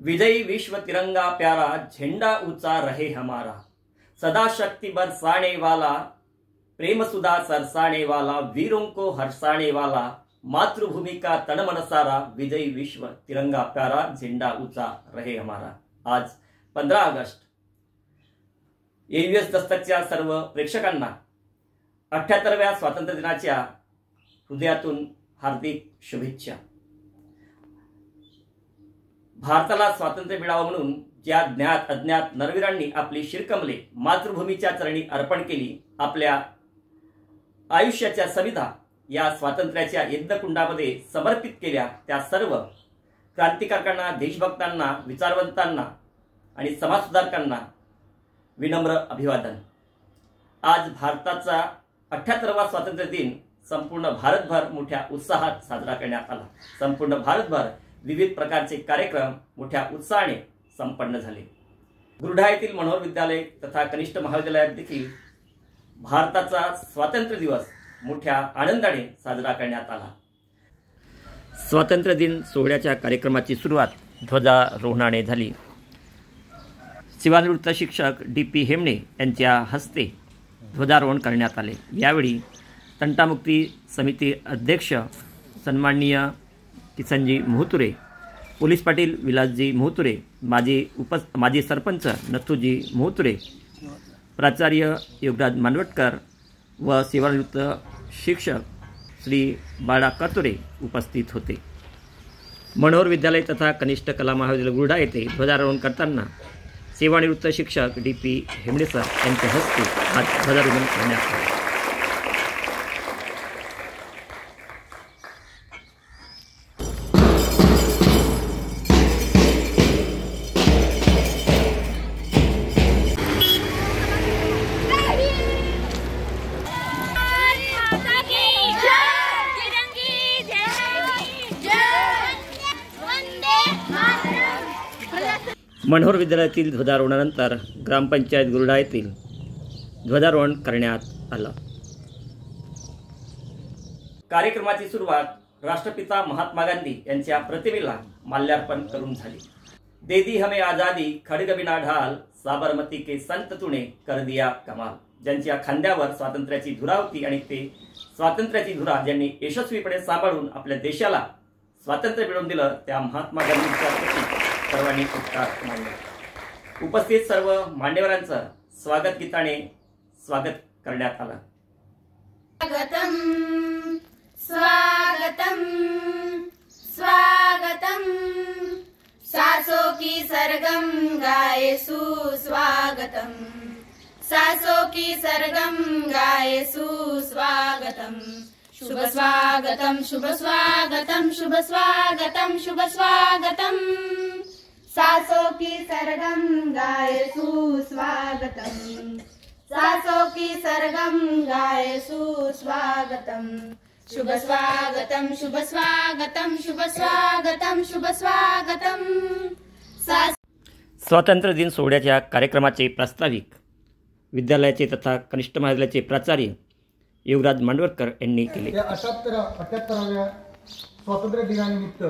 विजयी विश्व तिरंगा प्यारा, झंडा ऊंचा रहे हमारा, सदा शक्ति बरसाने वाला, प्रेम सुधा सरसाने वाला, वीरों को हर्षाने वाला, मातृभूमि का तन मन सारा, विजयी विश्व तिरंगा प्यारा, झंडा ऊंचा रहे हमारा। आज 15 ऑगस्ट AUS दस्तकच्या सर्व प्रेक्षकांना 78व्या स्वातंत्र्य दिनाच्या हृदयातून हार्दिक शुभेच्छा। भारताला स्वातंत्र्य मिळावं म्हणून ज्या ज्ञात अज्ञात नरवीरांनी आपली शिरकमले मातृभूमीच्या चरणी अर्पण केली, आपल्या आयुष्याच्या सविधा या स्वातंत्र्याच्या यज्ञकुंडामध्ये समर्पित केल्या, त्या सर्व क्रांतिकारकांना, देशभक्तांना, विचारवंतांना आणि समाजसुधारकांना विनम्र अभिवादन। आज भारताचा 78वा स्वातंत्र्य दिन संपूर्ण भारतभर मोठ्या उत्साहात साजरा करण्यात आला। संपूर्ण भारतभर विविध प्रकारचे कार्यक्रम मोठ्या उत्साहाने संपन्न झाले। गुरुडा येथील मनोहर विद्यालय तथा कनिष्ठ महाविद्यालयात देखील भारताचा स्वातंत्र्य दिवस मोठ्या आनंदाने साजरा करण्यात आला। स्वातंत्र्य दिन सोहळ्याच्या कार्यक्रमाची सुरुवात ध्वजारोहणाने झाली। सेवानिवृत्त शिक्षक DP हेमणे यांच्या हस्ते ध्वजारोहण करण्यात आले। यावेळी तंटामुक्ती समिती अध्यक्ष सन्माननीय किसनजी मोहतुरे, पोलीस पाटील विलासजी मोहतुरे, माजी सरपंच नथुजी मोहतुरे, प्राचार्य योगराज मानवटकर व सेवानिवृत्त शिक्षक श्री बाळा कातुरे उपस्थित होते। मनोहर विद्यालय तथा कनिष्ठ कला महाविद्यालय गुरुडा येथे ध्वजारोहण करताना सेवानिवृत्त शिक्षक DP हेमणे सर यांच्या हस्ते आज ध्वजारोहण करण्यात आले। मनोहर विद्यालयातील ध्वजारोहणानंतर ग्रामपंचायत गुरुडा येथील ध्वजारोहण करण्यात आलं। कार्यक्रमाची सुरुवात राष्ट्रपिता महात्मा गांधी यांच्या प्रतिमेला माल्यार्पण करून झाली। दे दी हमें आजादी, खड़ग बिना ढाल, साबरमती के संत तूने कर दिया कमाल। ज्यांच्या खांद्यावर स्वातंत्र्याची धुरा होती आणि ते स्वातंत्र्याची धुरा ज्यांनी यशस्वीपणे सांभाळून आपल्या देशाला स्वातंत्र्य मिळवून दिलं, त्या महात्मा गांधींच्या प्रती सर्वांनी उपकार मानले। उपस्थित सर्व मान्यवरांचं स्वागत गीताने स्वागत करण्यात आलं। स्वागतम स्वागतम स्वागतम, सासों की सरगम गाए सुस्वागतम, सासों की सरगम गाए सुस्वागतम, शुभ स्वागतम शुभ स्वागतम शुभ स्वागतम शुभ स्वागतम, सासों की सरगम गाए सुस्वागतम, सासों की सरगम गाए सुस्वागतम, शुभ स्वागतम शुभ स्वागतम शुभ स्वागतम शुभ स्वागतम। स्वातंत्र्य दिन सोहळ्याच्या कार्यक्रमाचे प्रास्ताविक विद्यालयाचे तथा कनिष्ठ महाविद्यालयाचे प्राचार्य योगराज मांडवटकर यांनी केले। 78व्या स्वातंत्र्य दिनानिमित्त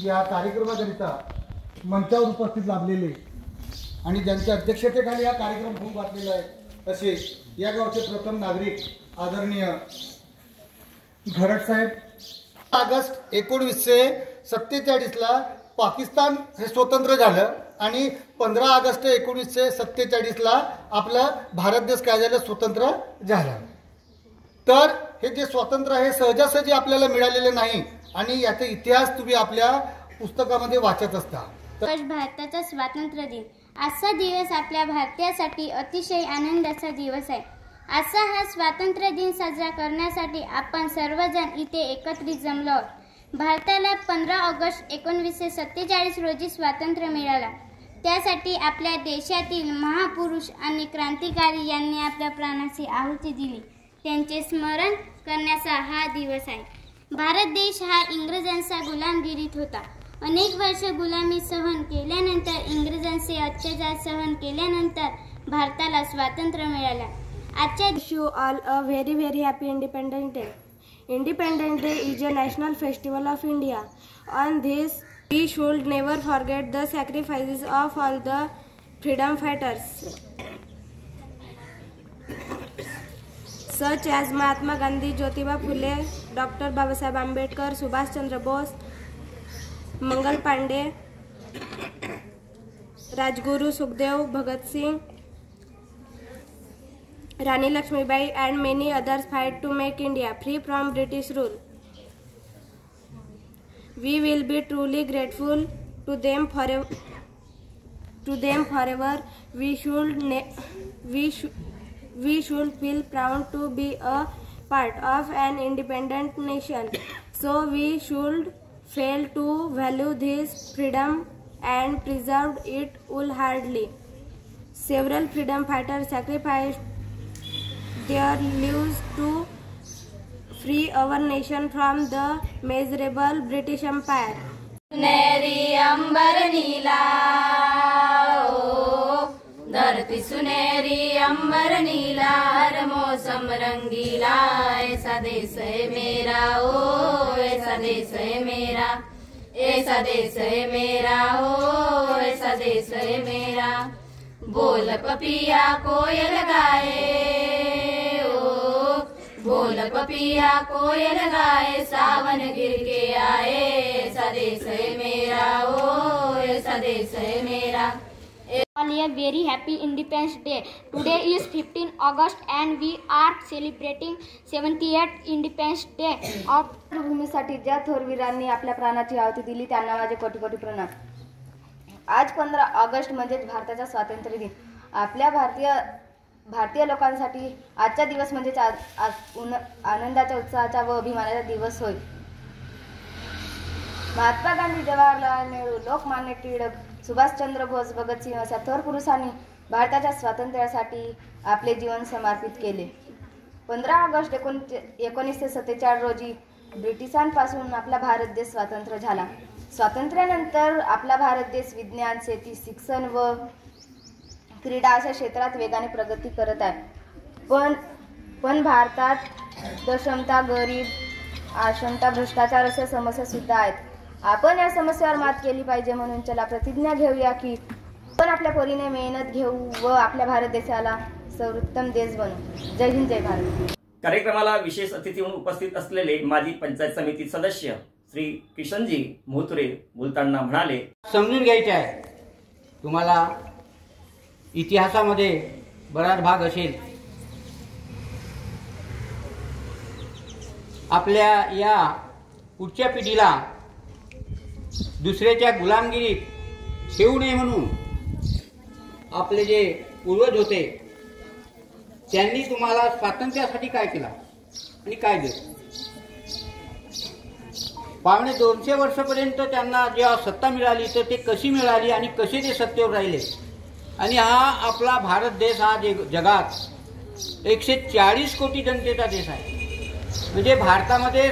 या कार्यक्रमाकरिता मंचावर उपस्थित लाभलेले आणि ज्यांच्या अध्यक्षतेखाली हा कार्यक्रम होऊ घातलेला आहे असे या गावचे प्रथम नागरिक आदरणीय घरट साहेब। ऑगस्ट 1947 ला पाकिस्तान हे स्वतंत्र झालं आणि 15 ऑगस्ट 1947 ला आपला भारत देश काय झालं, स्वतंत्र झाला। तर हे जे स्वातंत्र्य आहे सहजासहजी आपल्याला मिळालेले नाही आणि याचा इतिहास तुम्ही आपल्या पुस्तकामध्ये वाचत असता। भारताचा स्वातंत्र्य दिन आजचा दिवस आपल्या भारतीयांसाठी अतिशय आनंदाचा दिवस आहे। आजचा हा स्वातंत्र्य दिन साजरा करण्यासाठी आपण सर्वजण इथे एकत्रित जमलो आहोत। भारताला 15 ऑगस्ट 1947 रोजी स्वातंत्र्य मिळाला। त्यासाठी आपल्या देशातील महापुरुष आणि क्रांतिकारी यांनी आपल्या प्राणाची आहुती दिली, त्यांचे स्मरण करण्याचा हा दिवस आहे। भारत देश हा इंग्रजांचा गुलामगिरीत होता। अनेक वर्ष गुलामी सहन केल्यानंतर, इंग्रजांचे अत्याचार सहन केल्यानंतर भारताला स्वातंत्र्य मिळाले। आजच्या wish you all a very very happy independence day. Independence Day is a national festival of India. On this We should never forget the sacrifices of all the freedom fighters, such as Mahatma Gandhi, Jyotiba Phule, Dr. Babasaheb Ambedkar, Subhash Chandra Bose, Mangal Pandey, Rajguru Sukhdev, Bhagat Singh, Rani Lakshmibai, and many others fight to make India free from British rule. We will be truly grateful to them forever. We should feel proud to be a part of an independent nation. So we should fail to value this freedom and preserve it wholeheartedly. Several freedom fighters sacrificed their lives to free our nation from the miserable British Empire. सुनहरी अंबर नीला ओ धरती सुनहरी अंबर नीला, हर मौसम रंगीला, ऐसा देश है मेरा ओ ऐसा देश है मेरा, ऐसा देश है मेरा ओ ऐसा देश है मेरा। बोल पपिया कोयल गाए ओ बोल पपिया कोयल गाए, सावन गिर के आए, ऐसा देश है मेरा ओ ऐसा देश है मेरा। All a very happy Independence Day. Today is 15 August and we are celebrating 78th Independence Day of भूमीसाठी ज्या थोरवीरांनी आपल्या प्राणाची आहुती दिली त्यांना माझे कोटी कोटी प्रणाम। आज 15 ऑगस्ट म्हणजेच भारताचा स्वातंत्र्य दिन। आपल्या भारतीय लोकांसाठी आजचा दिवस म्हणजेच आनंदाच्या, उत्साहाचा व अभिमानाचा दिवस होय। महात्मा गांधी, जवाहरलाल नेहरू, लोकमान्य टिळक, सुभाषचंद्र बोस, भगतसिंग अशा थोर पुरुषांनी भारताच्या स्वातंत्र्यासाठी आपले जीवन समर्पित केले। 15 ऑगस्ट 1947 रोजी ब्रिटिशांपासून आपला भारत देश स्वतंत्र झाला। स्वातंत्र्यानंतर आपला भारत देश विज्ञान, शेती, शिक्षण व क्रीडा अशा क्षेत्रात वेगाने प्रगती करत आहे। पण भारतात दशमता, गरीब, अक्षमता, भ्रष्टाचार अशा समस्या सुद्धा आहेत। आपण या समस्यावर मात केली पाहिजे, म्हणून चला प्रतिज्ञा घेऊया की आपण आपल्या परीने मेहनत घेऊ व आपल्या भारत देशाला सर्वोत्तम देश बनवू। जय हिंद, जय भारत। कार्यक्रमाला विशेष अतिथी म्हणून उपस्थित असलेले माजी पंचायत समिती सदस्य श्री किशनजी मोहतुरे बोलताना म्हणाले, समजून घ्यायचे आहे, तुम्हाला इतिहासामध्ये बराच भाग असेल। आपल्या या पुढच्या पिढीला दुसऱ्याच्या गुलामगिरीत ठेवू नये म्हणून आपले जे पूर्वज होते त्यांनी तुम्हाला स्वातंत्र्यासाठी काय केलं आणि काय दिलं। पावणे 200 वर्षापर्यंत त्यांना जेव्हा सत्ता मिळाली तर ते कशी मिळाली आणि कसे ते सत्तेवर राहिले। आणि हा आपला भारत देश हा जगात 140 कोटी जनतेचा देश आहे। म्हणजे भारतामध्ये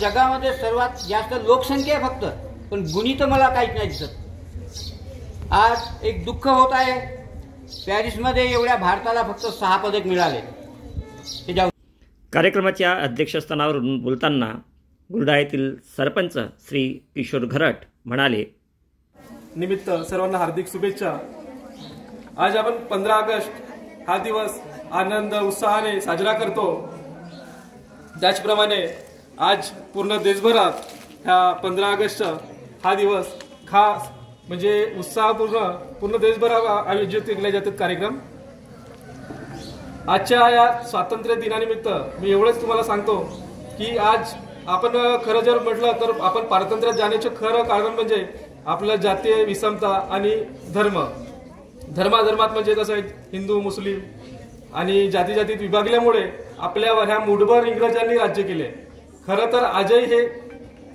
जगामध्ये सर्वात जास्त लोकसंख्या आहे फक्त, पण गुणी तर मला काहीच नाही दिसत। आज एक दुःख होत आहे, पॅरिसमध्ये एवढ्या भारताला फक्त 6 पदक मिळाले। कार्यक्रमाच्या अध्यक्षस्थानावरून बोलताना गुरडा येथील सरपंच श्री किशोर घरट म्हणाले, निमित्त सर्वांना हार्दिक शुभेच्छा। आज आपण 15 ऑगस्ट हा दिवस आनंद उत्साहाने साजरा करतो। त्याचप्रमाणे आज पूर्ण देशभरात ह्या 15 ऑगस्ट हा दिवस खास म्हणजे उत्साहपूर्ण देशभरात आयोजित केले जातात कार्यक्रम। आजच्या या स्वातंत्र्य दिनानिमित्त मी एवढंच तुम्हाला सांगतो की आज आपण खरं जर म्हटलं तर आपण पारतंत्र्यात जाण्याचे खरं कारण म्हणजे आपलं जातीय विषमता आणि धर्मात म्हणजे कसं आहे, हिंदू, मुस्लिम आणि जातीत विभागल्यामुळे आपल्यावर ह्या मूठभर इंग्रजांनी राज्य केले। खरं तर आजही हे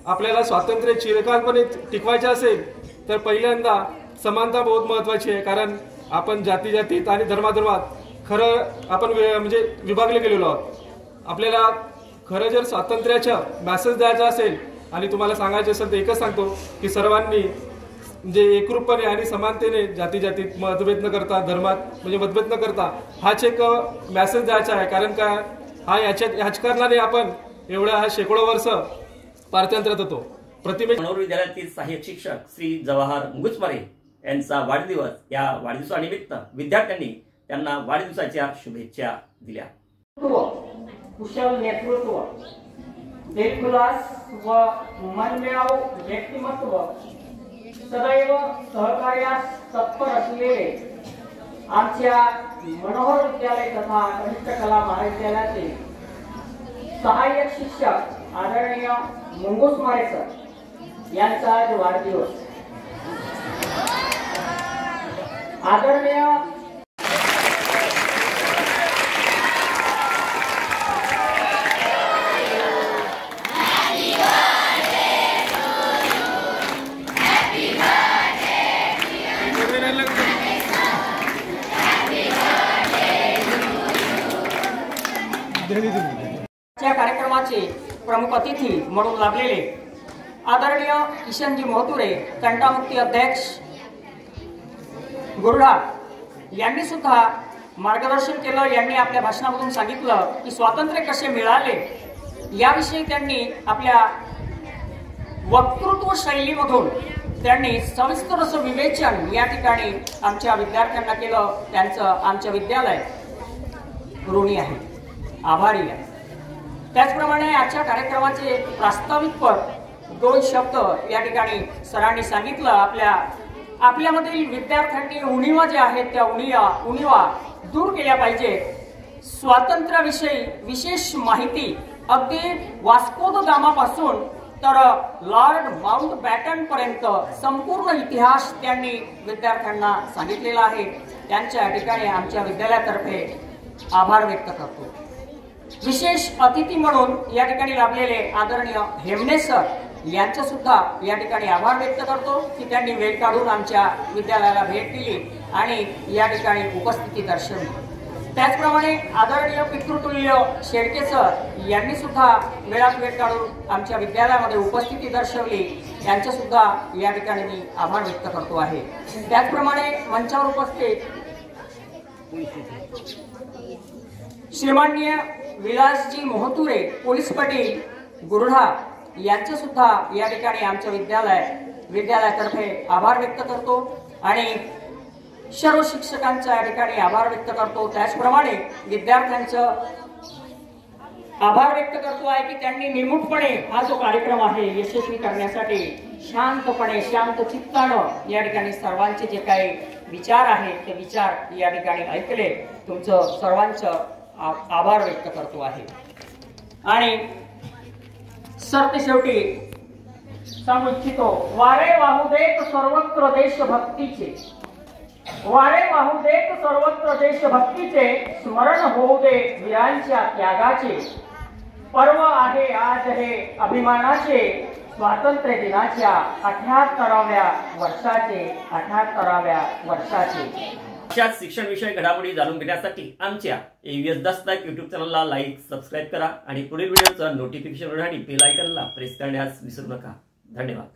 आपल्याला स्वातंत्र्य चिरकालपणे टिकवायचे असेल तर पहिल्यांदा समानता बहुत महत्वाची आहे। कारण आपण जातीत आणि धर्मात खरं आपण म्हणजे विभागले गेलेलो आहोत। आपल्याला खरं जर स्वातंत्र्याचा मेसेज द्यायचा असेल आणि तुम्हाला सांगायचं असेल तर एकच सांगतो की सर्वांनी म्हणजे एकरूपपणे आणि समानतेने जातीत मतभेद न करता, धर्मात म्हणजे मतभेद न करता हाच एक मेसेज द्यायचा आहे। कारण काय ह्याच कारणाने आपण एवढ्या शेकडो वर्ष पारतंत्र्यात होतो। प्रतिमे मनोहर विद्यालयातील सहाय्यक शिक्षक श्री जवाहर मुंगुसमारे यांचा वाढदिवस, या वाढदिवसानिमित्त विद्यार्थ्यांनी त्यांना वाढदिवसाच्या शुभेच्छा दिल्या. कुशल नेतृत्व, दिलखुलास व मनमिळावू व्यक्तिमत्व, सदैव सहकार्यास तत्पर असलेले आमच्या मनोहर विद्यालय तथा कनिष्ठ कला महाविद्यालयाचे सहाय्यक शिक्षक आदरणीय मुंगुसमारे सर यांचा आज वाढदिवस. आदरणीय कार्यक्रमाचे प्रमुख अतिथी म्हणून लाभलेले आदरणीय किशनजी मोहतुरे, तंटामुक्ती अध्यक्ष गुरुडा यांनी सुद्धा मार्गदर्शन केलं. यांनी आपल्या भाषणामधून सांगितलं की स्वातंत्र्य कसे मिळाले याविषयी त्यांनी आपल्या वक्तृत्व शैलीमधून त्यांनी सविस्तर असं विवेचन या ठिकाणी आमच्या विद्यार्थ्यांना केलं. त्यांचं आमच्या विद्यालय ऋणी आहे, आभारी आहे. त्याचप्रमाणे आजच्या कार्यक्रमाचे प्रास्ताविकपर 2 शब्द या ठिकाणी सरांनी सांगितलं. आपल्यामधील विद्यार्थ्यांनी उणीवा ज्या आहेत त्या उणीवा दूर केल्या पाहिजेत. स्वातंत्र्याविषयी विशेष माहिती अगदी वास्को द गामापासून तर लॉर्ड माउंटबॅटन पर्यंत संपूर्ण इतिहास त्यांनी विद्यार्थ्यांना सांगितलेला आहे. त्यांच्या ठिकाणी आमच्या विद्यालयातर्फे आभार व्यक्त करतो. विशेष अतिथी म्हणून या ठिकाणी लाभलेले आदरणीय हेमने सर यांचे सुद्धा या ठिकाणी आभार व्यक्त करतो की त्यांनी वेळ काढून आमच्या विद्यालयाला भेट दिली आणि या ठिकाणी उपस्थिती दर्शवली. त्याचप्रमाणे आदरणीय पितृतुल्य शेळके सर यांनी सुद्धा वेळात वेळ काढून आमच्या विद्यालयामध्ये उपस्थिती दर्शवली. यांचे सुद्धा या ठिकाणी मी आभार व्यक्त करतो आहे. त्याचप्रमाणे मंचावर उपस्थित श्रीमाननीय विलासजी मोहतुरे, पोलीस पाटील गुरुढा यांचे सुद्धा या ठिकाणी आमच्या विद्यालयातर्फे आभार व्यक्त करतो आणि सर्व शिक्षकांचा या ठिकाणी आभार व्यक्त करतो. त्याचप्रमाणे विद्यार्थ्यांचं आभार व्यक्त करतो आहे की त्यांनी निर्मूटपणे हा जो कार्यक्रम आहे यशस्वी करण्यासाठी शांतपणे शांत चित्तानं या ठिकाणी सर्वांचे जे काही विचार आहेत ते विचार या ठिकाणी ऐकले. तुमचं सर्वांचं आभार व्यक्त करतो आहे. आणि सरते शेवटी सांगू इच्छितो, वारे वाहू देत सर्वत्र देशभक्तीचे, वारे वाहू देत सर्वत्र देशभक्तीचे, स्मरण होऊ दे वीरांच्या त्यागाचे. पर्व आहे आज हे अभिमानाचे, स्वातंत्र्य दिनाच्या 78व्या वर्षाचे. अशाच शिक्षण विषयक घडामोडी जाणून घेण्यासाठी आमच्या AVS दस्तक YouTube चॅनलला लाईक, सबस्क्राईब करा आणि पुढील व्हिडिओचं नोटिफिकेशन मिळवण्यासाठी बेल आयकॉनला प्रेस करण्यास विसरू नका. धन्यवाद.